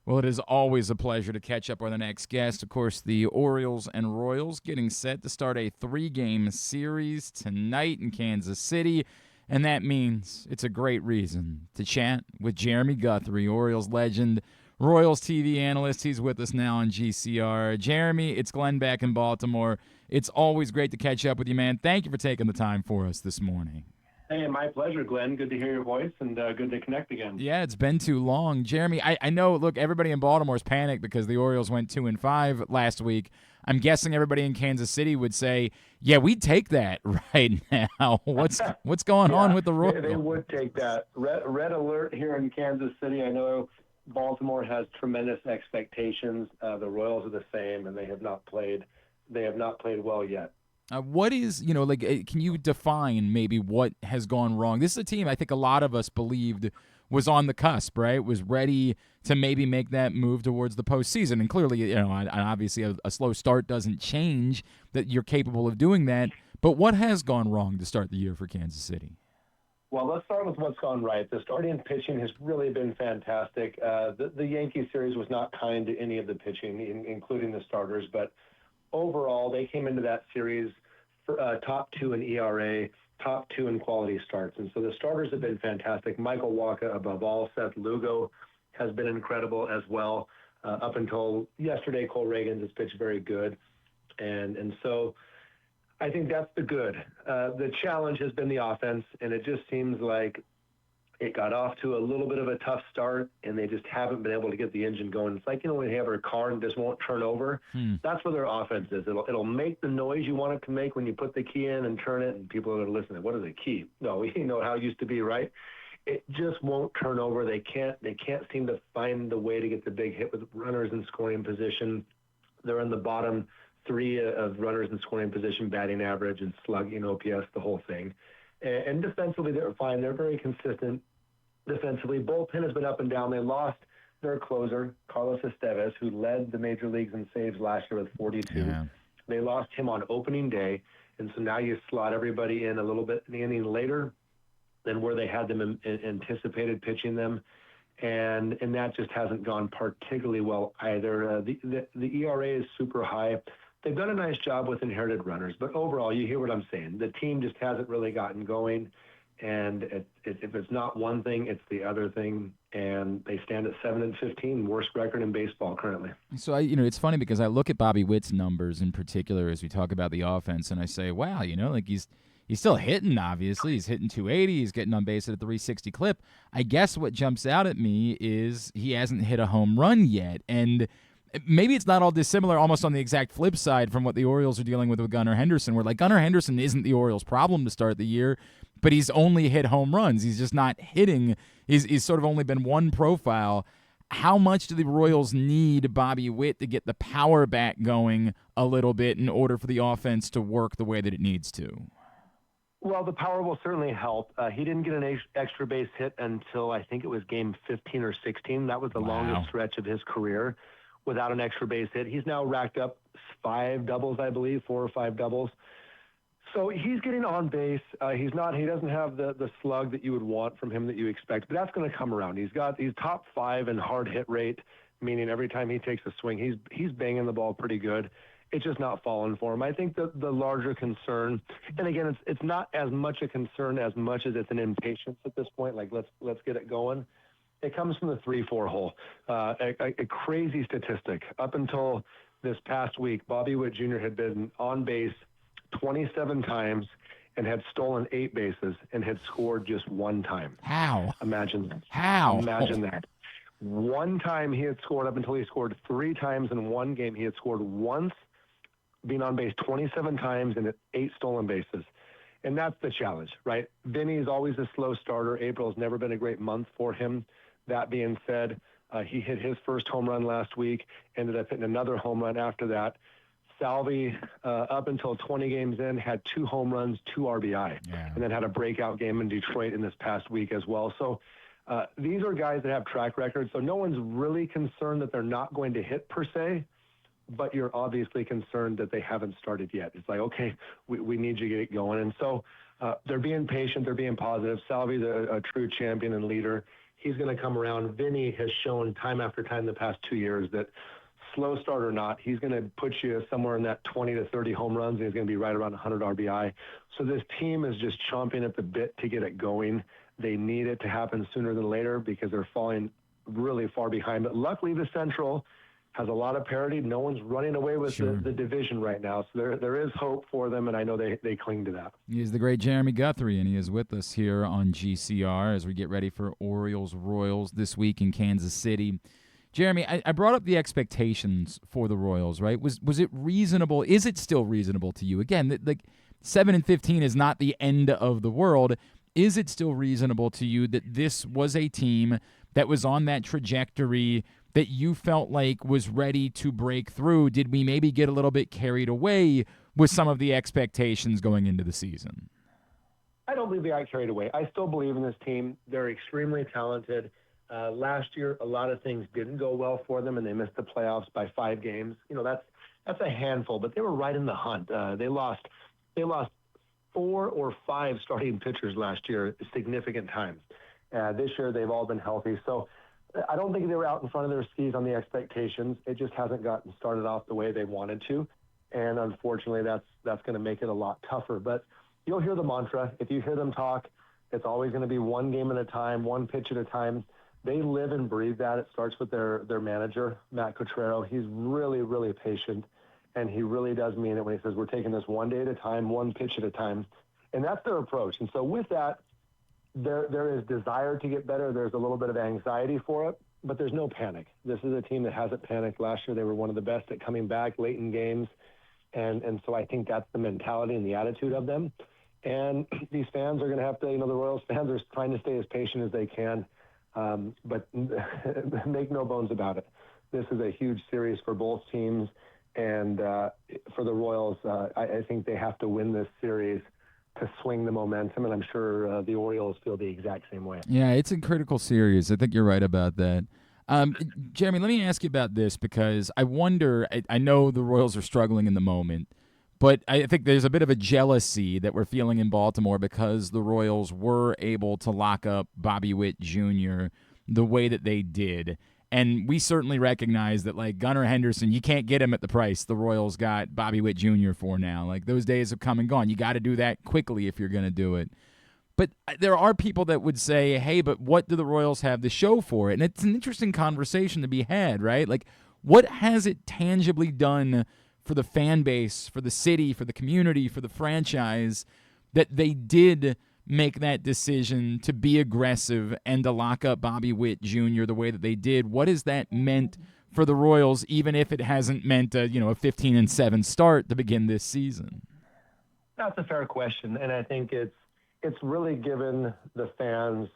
Well, it is always a pleasure to catch up with our next guest. Of course, the Orioles and Royals getting set to start a 3-game series tonight in Kansas City. And that means it's a great reason to chat with Jeremy Guthrie, Orioles legend, Royals TV analyst. He's with us now on GCR. Jeremy, it's Glenn back in Baltimore. It's always great to catch up with you, man. Thank you for taking the time for us this morning. Hey, my pleasure, Glenn. Good to hear your voice and good to connect again. Yeah, it's been too long. Jeremy, I know, look, everybody in Baltimore's panicked because the Orioles went 2-5 last week. I'm guessing everybody in Kansas City would say, yeah, we'd take that right now. What's going on with the Royals? They would take that. Red alert here in Kansas City. I know Baltimore has tremendous expectations. The Royals are the same, and they have not played well yet. What is, can you define maybe what has gone wrong? This is a team I think a lot of us believed was on the cusp, right? Was ready to maybe make that move towards the postseason. And clearly, and obviously a slow start doesn't change that you're capable of doing that. But what has gone wrong to start the year for Kansas City? Well, let's start with what's gone right. The starting pitching has really been fantastic. The Yankee series was not kind to any of the pitching, including the starters, but overall, they came into that series for top 2 in ERA, top 2 in quality starts. And so the starters have been fantastic. Michael Wacha above all. Seth Lugo has been incredible as well. Up until yesterday, Cole Reagans has pitched very good. And so I think that's the good. The challenge has been the offense, and it just seems like it got off to a little bit of a tough start, and they just haven't been able to get the engine going. It's like, when you have a car and just won't turn over. That's where their offense is. It'll make the noise you want it to make when you put the key in and turn it, and people are going to listen. What is a key? No, you know how it used to be, right? It just won't turn over. They can't seem to find the way to get the big hit with runners in scoring position. They're in the bottom 3 of runners in scoring position, batting average and slugging, OPS, the whole thing. And defensively, they're fine. They're very consistent defensively. Bullpen has been up and down. They lost their closer, Carlos Estevez, who led the major leagues in saves last year with 42. Yeah. They lost him on opening day, and so now you slot everybody in a little bit in the inning later than where they had them anticipated pitching them. And that just hasn't gone particularly well either. The ERA is super high. They've done a nice job with inherited runners, but overall, you hear what I'm saying. The team just hasn't really gotten going, and if it's not one thing, it's the other thing, and they stand at 7-15, worst record in baseball currently. So, it's funny because I look at Bobby Witt's numbers in particular as we talk about the offense, and I say, wow, he's still hitting, obviously. He's hitting 280. He's getting on base at a 360 clip. I guess what jumps out at me is he hasn't hit a home run yet, and maybe it's not all dissimilar, almost on the exact flip side from what the Orioles are dealing with Gunnar Henderson, where Gunnar Henderson isn't the Orioles' problem to start the year, but he's only hit home runs. He's just not hitting. He's sort of only been one profile. How much do the Royals need Bobby Witt to get the power back going a little bit in order for the offense to work the way that it needs to? Well, the power will certainly help. He didn't get an extra base hit until I think it was game 15 or 16. That was the longest stretch of his career without an extra base hit. He's now racked up 5 doubles, I believe, 4 or 5 doubles. So he's getting on base. He doesn't have the slug that you would want from him that you expect, but that's going to come around. He's top 5 in hard hit rate, meaning every time he takes a swing, he's banging the ball pretty good. It's just not falling for him. I think the larger concern, and again, it's not as much a concern as much as it's an impatience at this point. Let's get it going. It comes from the 3-4 hole. A crazy statistic. Up until this past week, Bobby Witt Jr. had been on base 27 times and had stolen 8 bases and had scored just 1 time. How? Imagine that. How? Imagine that. 1 time he had scored up until he scored 3 times in 1 game. He had scored once, being on base 27 times and 8 stolen bases. And that's the challenge, right? Vinny is always a slow starter. April has never been a great month for him. That being said, he hit his first home run last week, ended up hitting another home run after that. Salvi, up until 20 games in, had 2 home runs, 2 RBI, and then had a breakout game in Detroit in this past week as well. So these are guys that have track records, so no one's really concerned that they're not going to hit per se, but you're obviously concerned that they haven't started yet. It's like, okay, we need you to get going. And so they're being patient, they're being positive. Salvi's a true champion and leader. he's going to come around. Vinny has shown time after time the past 2 years that slow start or not, he's going to put you somewhere in that 20 to 30 home runs, and he's going to be right around 100 RBI. So this team is just chomping at the bit to get it going. They need it to happen sooner than later because they're falling really far behind. But luckily, the Central has a lot of parity. No one's running away with the division right now. So there is hope for them, and I know they cling to that. He is the great Jeremy Guthrie, and he is with us here on GCR as we get ready for Orioles-Royals this week in Kansas City. Jeremy, I brought up the expectations for the Royals, right? Was it reasonable? Is it still reasonable to you? Again, like 7-15 is not the end of the world. Is it still reasonable to you that this was a team that was on that trajectory that you felt like was ready to break through? Did we maybe get a little bit carried away with some of the expectations going into the season? I don't believe they got carried away. I still believe in this team. They're extremely talented. Last year, a lot of things didn't go well for them, and they missed the playoffs by 5 games. You know, that's a handful, but they were right in the hunt. They lost 4 or 5 starting pitchers last year, significant times. This year, they've all been healthy. So I don't think they were out in front of their skis on the expectations. It just hasn't gotten started off the way they wanted to, and unfortunately, that's going to make it a lot tougher. But you'll hear the mantra. If you hear them talk, it's always going to be one game at a time, one pitch at a time. They live and breathe that. It starts with their manager, Matt Cotrero. He's really, really patient, and he really does mean it when he says, we're taking this one day at a time, one pitch at a time. And that's their approach. And so with that, there is desire to get better. There's a little bit of anxiety for it, but there's no panic. This is a team that hasn't panicked. Last year, they were one of the best at coming back late in games. And so I think that's the mentality and the attitude of them. And these fans are going to have to, the Royals fans are trying to stay as patient as they can. But make no bones about it. This is a huge series for both teams. And for the Royals, I think they have to win this series to swing the momentum. And I'm sure the Orioles feel the exact same way. Yeah, it's a critical series. I think you're right about that. Jeremy, let me ask you about this because I wonder, I know the Royals are struggling in the moment, but I think there's a bit of a jealousy that we're feeling in Baltimore because the Royals were able to lock up Bobby Witt Jr. the way that they did. And we certainly recognize that, like, Gunnar Henderson, you can't get him at the price the Royals got Bobby Witt Jr. for now. Like, those days have come and gone. You got to do that quickly if you're going to do it. But there are people that would say, hey, but what do the Royals have to show for it? And it's an interesting conversation to be had, right? Like, what has it tangibly done for the fan base, for the city, for the community, for the franchise, that they did make that decision to be aggressive and to lock up Bobby Witt Jr. the way that they did? What has that meant for the Royals, even if it hasn't meant a 15-7 start to begin this season? That's a fair question, and I think it's really given the fans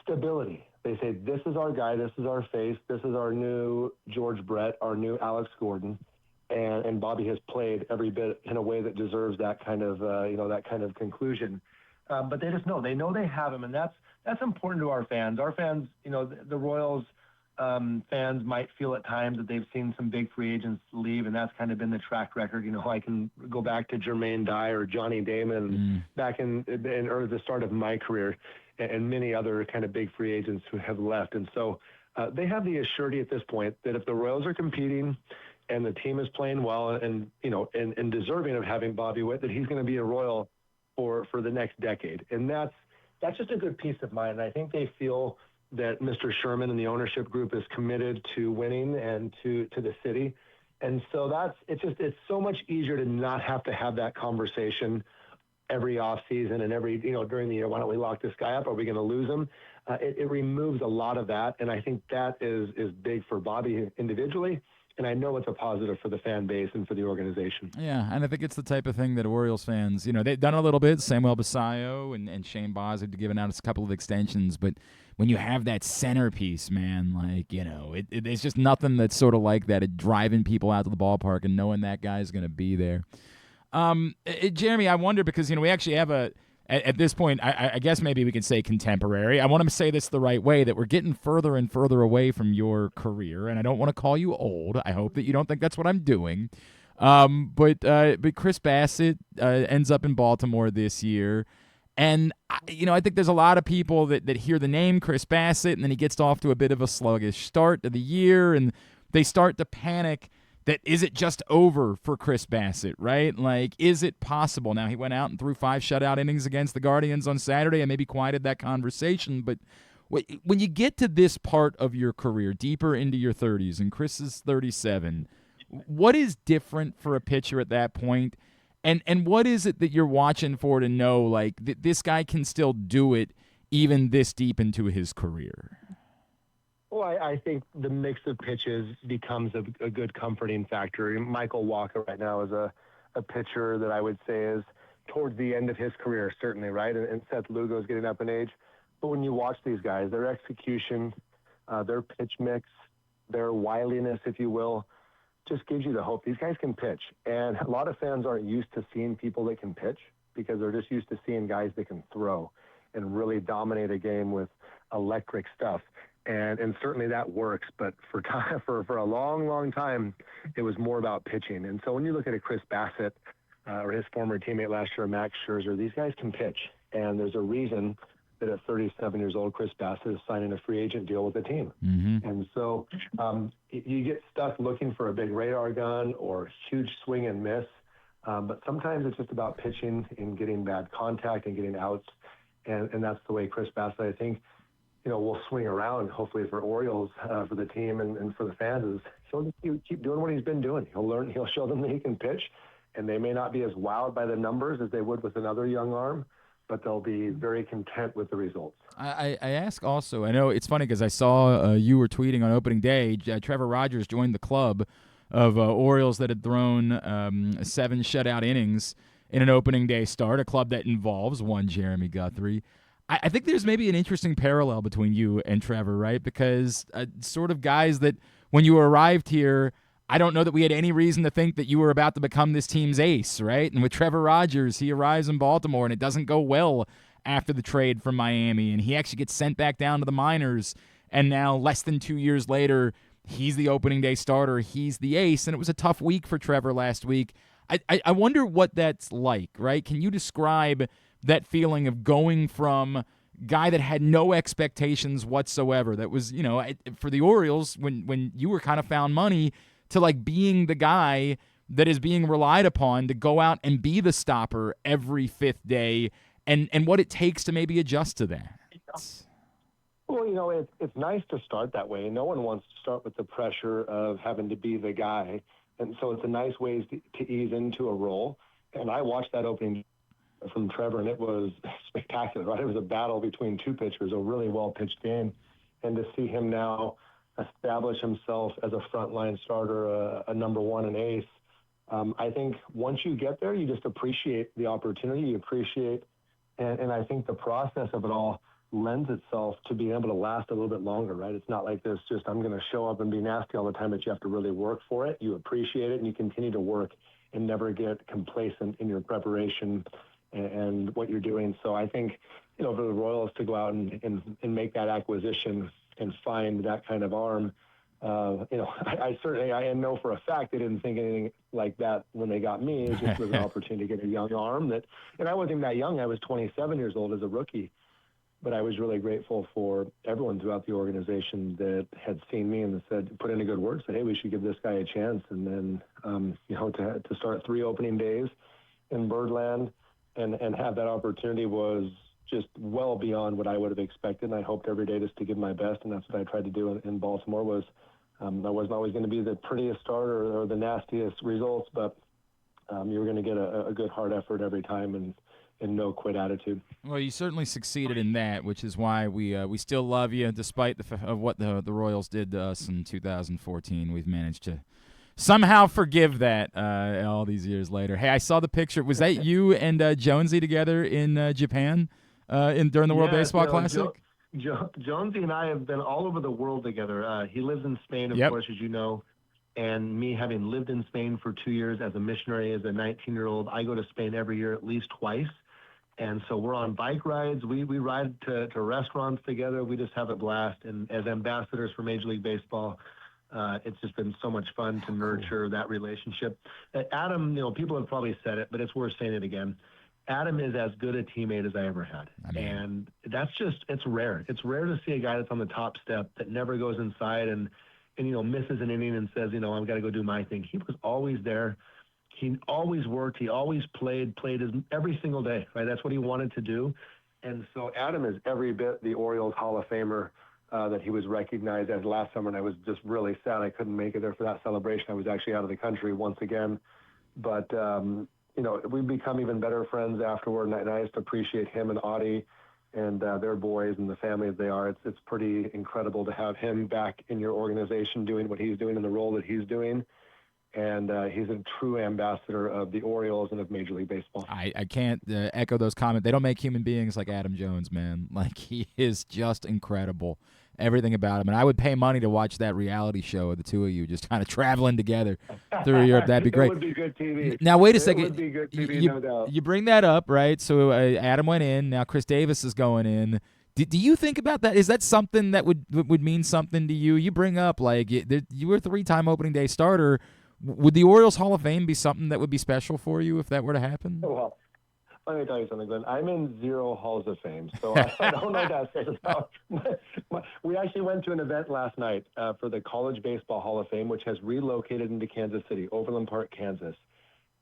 stability. They say, this is our guy, this is our face, this is our new George Brett, our new Alex Gordon. And Bobby has played every bit in a way that deserves that kind of conclusion. But they just know they have him, and that's important to our fans. Our fans, the Royals fans might feel at times that they've seen some big free agents leave, and that's kind of been the track record. I can go back to Jermaine Dye or Johnny Damon back in or the start of my career, and many other kind of big free agents who have left. And so they have the assurity at this point that if the Royals are competing and the team is playing well and deserving of having Bobby Witt, that he's going to be a Royal for the next decade. And that's just a good peace of mind. And I think they feel that Mr. Sherman and the ownership group is committed to winning and to the city. And so it's so much easier to not have to have that conversation every off season and every, during the year. Why don't we lock this guy up? Are we going to lose him? It removes a lot of that. And I think that is big for Bobby individually. And I know it's a positive for the fan base and for the organization. Yeah, and I think it's the type of thing that Orioles fans, they've done a little bit. Samuel Basayo and Shane Baz have given out a couple of extensions. But when you have that centerpiece, man, it's just nothing that's sort of like that. It driving people out to the ballpark and knowing that guy's going to be there. Jeremy, I wonder because, we actually have at this point, I guess maybe we could say contemporary. I want to say this the right way, that we're getting further and further away from your career, and I don't want to call you old. I hope that you don't think that's what I'm doing. But Chris Bassitt ends up in Baltimore this year, And, I think there's a lot of people that hear the name Chris Bassitt, and then he gets off to a bit of a sluggish start to the year, and they start to panic that is it just over for Chris Bassitt, right? Like, is it possible? Now, he went out and threw 5 shutout innings against the Guardians on Saturday and maybe quieted that conversation, but when you get to this part of your career, deeper into your 30s, and Chris is 37, what is different for a pitcher at that point? And what is it that you're watching for to know, like, this guy can still do it even this deep into his career? Well, I think the mix of pitches becomes a good comforting factor. Michael Walker right now is a pitcher that I would say is towards the end of his career, certainly, right? And Seth Lugo is getting up in age. But when you watch these guys, their execution, their pitch mix, their wiliness, if you will, just gives you the hope. These guys can pitch. And a lot of fans aren't used to seeing people that can pitch because they're just used to seeing guys that can throw and really dominate a game with electric stuff. And certainly that works. But for a long, long time, it was more about pitching. And so when you look at a Chris Bassitt or his former teammate last year, Max Scherzer, these guys can pitch. And there's a reason that at 37 years old, Chris Bassitt is signing a free agent deal with the team. Mm-hmm. And so you get stuck looking for a big radar gun or huge swing and miss. But sometimes it's just about pitching and getting bad contact and getting outs. And that's the way Chris Bassitt, I think, will swing around, hopefully for Orioles, for the team and for the fans, is he'll just keep doing what he's been doing. He'll show them that he can pitch, and they may not be as wowed by the numbers as they would with another young arm, but they'll be very content with the results. I ask also, I know it's funny because I saw you were tweeting on opening day, Trevor Rogers joined the club of Orioles that had thrown 7 shutout innings in an opening day start, a club that involves one Jeremy Guthrie. I think there's maybe an interesting parallel between you and Trevor, right? Because sort of guys that when you arrived here, I don't know that we had any reason to think that you were about to become this team's ace, right? And with Trevor Rogers, he arrives in Baltimore, and it doesn't go well after the trade from Miami, and he actually gets sent back down to the minors, and now less than 2 years later, he's the opening day starter, he's the ace, and it was a tough week for Trevor last week. I wonder what that's like, right? Can you describe that feeling of going from guy that had no expectations whatsoever, that was, for the Orioles, when you were kind of found money, to like being the guy that is being relied upon to go out and be the stopper every 5th day, and what it takes to maybe adjust to that? Well, it's nice to start that way. No one wants to start with the pressure of having to be the guy. And so it's a nice way to ease into a role. And I watched that opening from Trevor, and it was spectacular, right? It was a battle between two pitchers, a really well-pitched game. And to see him now establish himself as a frontline starter, a number one, an ace, I think once you get there, you just appreciate the opportunity, you appreciate, and I think the process of it all lends itself to being able to last a little bit longer, right? It's not like this just I'm going to show up and be nasty all the time, but you have to really work for it. You appreciate it, and you continue to work and never get complacent in your preparation and what you're doing. So I think, for the Royals to go out and make that acquisition and find that kind of arm, I know for a fact they didn't think anything like that when they got me. It just was an opportunity to get a young arm and I wasn't even that young. I was 27 years old as a rookie, but I was really grateful for everyone throughout the organization that had seen me and said, put in a good word, said, hey, we should give this guy a chance. And then, to start 3 opening days in Birdland and have that opportunity was just well beyond what I would have expected. And I hoped every day just to give my best. And that's what I tried to do in Baltimore was I wasn't always going to be the prettiest starter or the nastiest results, but you were going to get a good hard effort every time and no quit attitude. Well, you certainly succeeded in that, which is why we still love you, despite of what the Royals did to us in 2014. We've managed to somehow forgive that all these years later. Hey, I saw the picture. Was that you and Jonesy together in Japan during the World Baseball Classic? Jonesy and I have been all over the world together. He lives in Spain, of course, as you know. And me having lived in Spain for 2 years as a missionary, as a 19-year-old, I go to Spain every year at least twice. And so we're on bike rides. We ride to restaurants together. We just have a blast. And as ambassadors for Major League Baseball, it's just been so much fun to nurture that relationship. Adam, people have probably said it, but it's worth saying it again. Adam is as good a teammate as I ever had. And it's rare. It's rare to see a guy that's on the top step that never goes inside and misses an inning and says, I've got to go do my thing. He was always there. He always worked. He always played every single day, right? That's what he wanted to do. And so Adam is every bit the Orioles Hall of Famer that he was recognized as last summer. And I was just really sad I couldn't make it there for that celebration. I was actually out of the country once again. But, we've become even better friends afterward. And I just appreciate him and Audie and their boys and the family that they are. It's pretty incredible to have him back in your organization doing what he's doing in the role that he's doing. And he's a true ambassador of the Orioles and of Major League Baseball. I can't echo those comments. They don't make human beings like Adam Jones, man. Like, he is just incredible. Everything about him. And I would pay money to watch that reality show of the two of you just kind of traveling together through Europe. That'd be great. It would be good TV. Now, wait a second. It would be good TV, no doubt. You bring that up, right? So Adam went in. Now Chris Davis is going in. Do you think about that? Is that something that would mean something to you? You bring up, like, you were a 3-time opening day starter. Would the Orioles Hall of Fame be something that would be special for you if that were to happen? Well, let me tell you something, Glenn. I'm in 0 Halls of Fame, so I don't know what that says about. We actually went to an event last night for the College Baseball Hall of Fame, which has relocated into Kansas City, Overland Park, Kansas.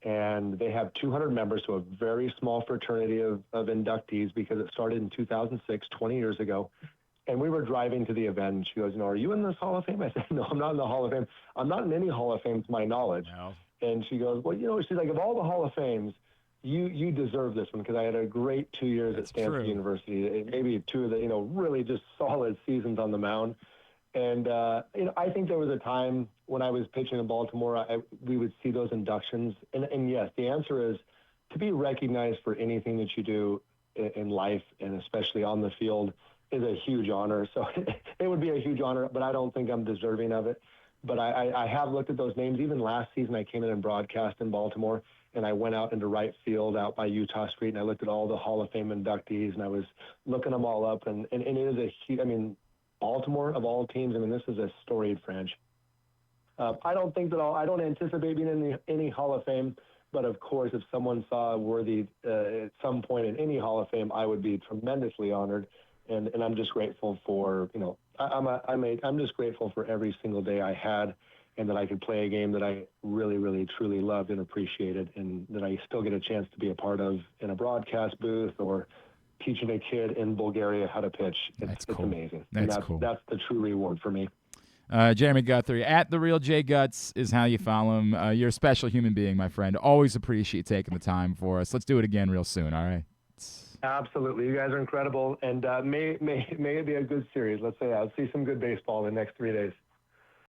And they have 200 members, so a very small fraternity of inductees because it started in 2006, 20 years ago. And we were driving to the event, and she goes, are you in this Hall of Fame? I said, no, I'm not in the Hall of Fame. I'm not in any Hall of Fame to my knowledge. No. And she goes, well, she's like, of all the Hall of Fames, you deserve this one, because I had a great 2 years at Stanford University, maybe 2 of the, really just solid seasons on the mound. And, I think there was a time when I was pitching in Baltimore, we would see those inductions. And yes, the answer is to be recognized for anything that you do in life, and especially on the field, is a huge honor. So it would be a huge honor, but I don't think I'm deserving of it. But I have looked at those names. Even last season, I came in and broadcast in Baltimore, and I went out into right field out by Utah Street, and I looked at all the Hall of Fame inductees, and I was looking them all up. And it is a huge, Baltimore, of all teams, this is a storied franchise. I don't anticipate being in any Hall of Fame, but of course, if someone saw worthy at some point in any Hall of Fame, I would be tremendously honored. And I'm just grateful for, I'm just grateful for every single day I had, and that I could play a game that I really, really, truly loved and appreciated, and that I still get a chance to be a part of in a broadcast booth or teaching a kid in Bulgaria how to pitch. It's amazing. That's cool. That's the true reward for me. Jeremy Guthrie, at The Real J Guts is how you follow him. You're a special human being, my friend. Always appreciate taking the time for us. Let's do it again real soon, all right? Absolutely. You guys are incredible, and may it be a good series. Let's say I'll see some good baseball in the next 3 days.